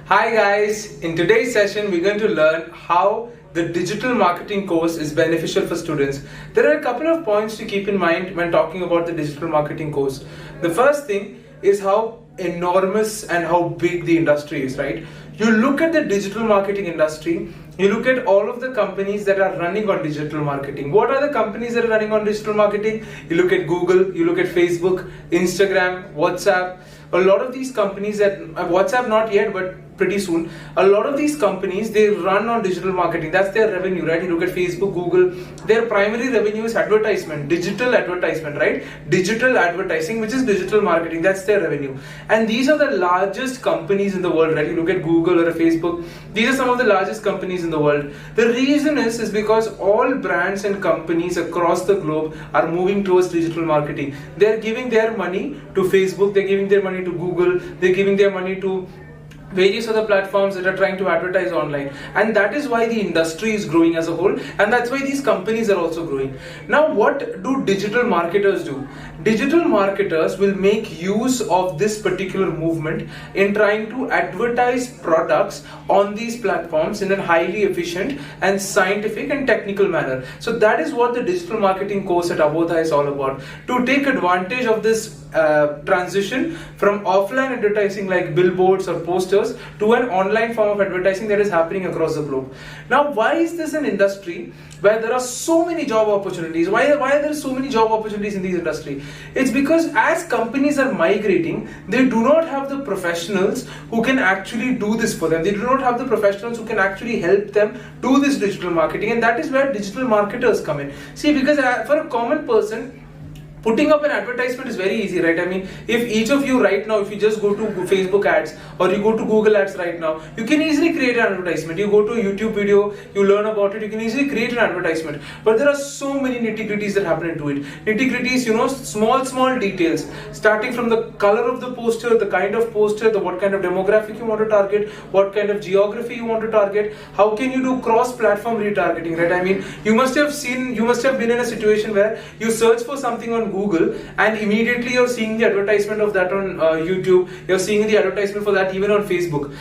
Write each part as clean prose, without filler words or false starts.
Hi guys, in today's session we're going to learn how the digital marketing course is beneficial for students. There are a couple of points to keep in mind when talking about the digital marketing course. The first thing is how enormous and how big the industry is, right? You look at the digital marketing industry, you look at all of the companies that are running on digital marketing. What are the companies that are running on digital marketing? You look at Google, you look at Facebook, Instagram, WhatsApp. A lot of these companies that WhatsApp not yet, but pretty soon. A lot of these companies, they run on digital marketing. That's their revenue, right? You look at Facebook, Google, their primary revenue is advertisement, digital advertisement, right? Digital advertising, which is digital marketing. That's their revenue. And these are the largest companies in the world, right? You look at Google or Facebook. These are some of the largest companies in the world. The reason is because all brands and companies across the globe are moving towards digital marketing. They're giving their money to Facebook, they're giving their money to Google, they're giving their money to various other platforms that are trying to advertise online, and that is why the industry is growing as a whole, and that's why these companies are also growing. Now, what do digital marketers do? Digital marketers will make use of this particular movement in trying to advertise products on these platforms in a highly efficient and scientific and technical manner. So that is what the digital marketing course at Avodha is all about, to take advantage of this transition from offline advertising like billboards or posters to an online form of advertising that is happening across the globe. Now, why is this an industry where there are so many job opportunities? Why are there so many job opportunities in this industry? It's because as companies are migrating, they do not have the professionals who can actually do this for them. They do not have the professionals who can actually help them do this digital marketing, and that is where digital marketers come in. See, because for a common person, putting up an advertisement is very easy, right? I mean, if each of you right now, if you just go to Facebook ads or you go to Google ads right now, you can easily create an advertisement. You go to a YouTube video, you learn about it, you can easily create an advertisement. But there are so many nitty-gritties that happen into it. Nitty-gritties, small details, starting from the color of the poster, the kind of poster, what kind of demographic you want to target, what kind of geography you want to target, how can you do cross-platform retargeting, right? I mean, you must have been in a situation where you search for something on Google and immediately you're seeing the advertisement of that on YouTube, you're seeing the advertisement for that even on Facebook,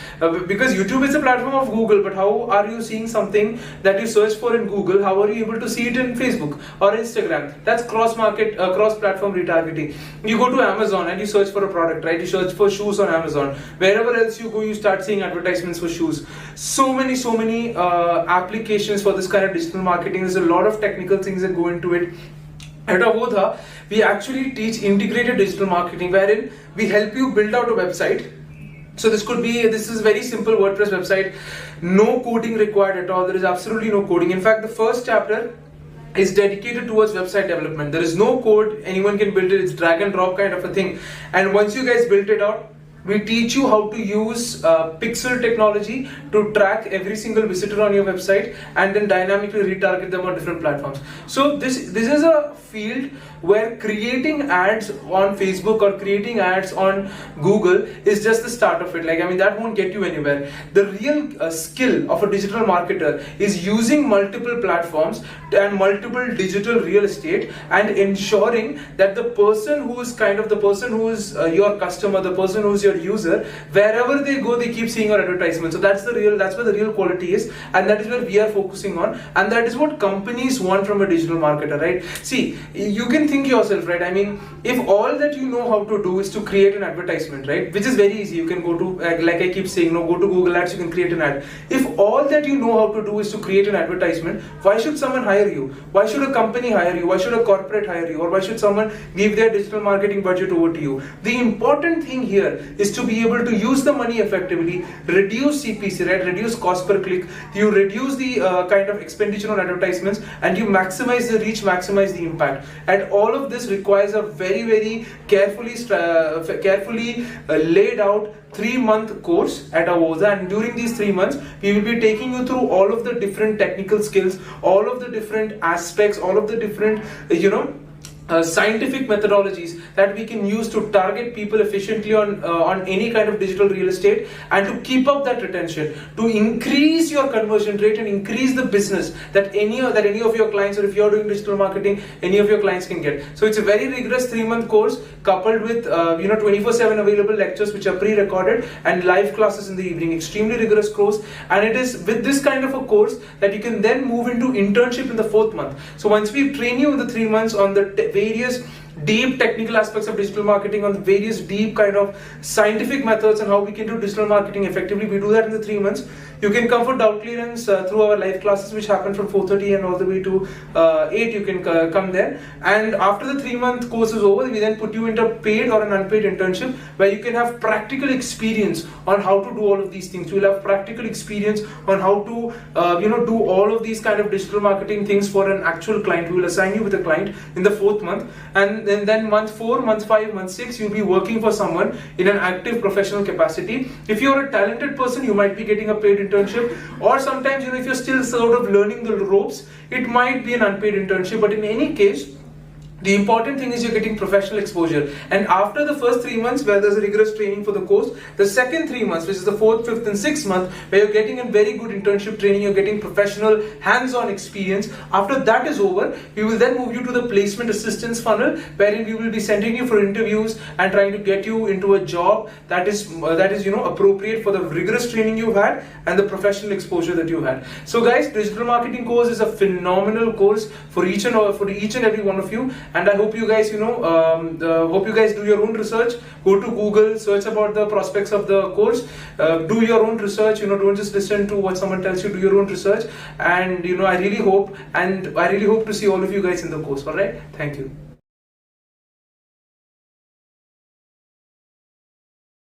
because YouTube is a platform of Google, but how are you seeing something that you search for in Google? How are you able to see it in Facebook or Instagram? That's cross-platform retargeting. You go to Amazon and you search for a product, right? You search for shoes on Amazon. Wherever else you go, you start seeing advertisements for shoes. So many applications for this kind of digital marketing. There's a lot of technical things that go into it. At Avodha, we actually teach integrated digital marketing, wherein we help you build out a website. So this is very simple WordPress website, no coding required at all. There is absolutely no coding. In fact, the first chapter is dedicated towards website development. There is no code, anyone can build it. It's drag and drop kind of a thing. And once you guys built it out, we teach you how to use pixel technology to track every single visitor on your website and then dynamically retarget them on different platforms. So this is a field where creating ads on Facebook or creating ads on Google is just the start of it. Like, I mean, that won't get you anywhere. The real skill of a digital marketer is using multiple platforms and multiple digital real estate and ensuring that the person who is your customer, the person who is your user, wherever they go, they keep seeing your advertisement. So that's where the real quality is, and that is where we are focusing on, and that is what companies want from a digital marketer, right? See, you can think yourself, right? I mean, if all that you know how to do is to create an advertisement, right, which is very easy, you can go to, like I keep saying, go to Google Ads, you can create an ad. If all that you know how to do is to create an advertisement, why should someone hire you? Why should a company hire you? Why should a corporate hire you? Or why should someone give their digital marketing budget over to you? The important thing here is to be able to use the money effectively, reduce CPC, right, reduce cost per click, you reduce the kind of expenditure on advertisements, and you maximize the reach, maximize the impact. And all of this requires a very carefully laid out 3-month course at Avodha, and during these 3 months we will be taking you through all of the different technical skills, all of the different aspects, all of the different scientific methodologies that we can use to target people efficiently on any kind of digital real estate, and to keep up that retention, to increase your conversion rate and increase the business that any of your clients, or if you're doing digital marketing, any of your clients can get. So it's a very rigorous 3-month course coupled with 24/7 available lectures which are pre-recorded and live classes in the evening. Extremely rigorous course, and it is with this kind of a course that you can then move into internship in the 4th month. So once we train you in the 3 months on the various deep technical aspects of digital marketing, on the various deep kind of scientific methods and how we can do digital marketing effectively, we do that in the 3 months. You can come for doubt clearance through our live classes which happen from 4:30 and all the way to 8. You can come there, and after the 3-month course is over, we then put you into paid or an unpaid internship where you can have practical experience on how to do all of these things. You will have practical experience on how to do all of these kind of digital marketing things for an actual client. We will assign you with a client in the 4th month, and then month 4, month 5, month 6, you'll be working for someone in an active professional capacity. If you're a talented person, you might be getting a paid internship, or sometimes if you're still sort of learning the ropes, it might be an unpaid internship. But in any case, the important thing is you're getting professional exposure. And after the first 3 months where there's a rigorous training for the course, the second 3 months, which is the 4th, 5th and 6th month, where you're getting a very good internship training, you're getting professional hands-on experience. After that is over, we will then move you to the placement assistance funnel, wherein we will be sending you for interviews and trying to get you into a job that is appropriate for the rigorous training you've had and the professional exposure that you had. So guys, digital marketing course is a phenomenal course for each and every one of you. And I hope you guys, do your own research. Go to Google, search about the prospects of the course, do your own research. Don't just listen to what someone tells you. Do your own research, and I really hope to see all of you guys in the course. All right, thank you.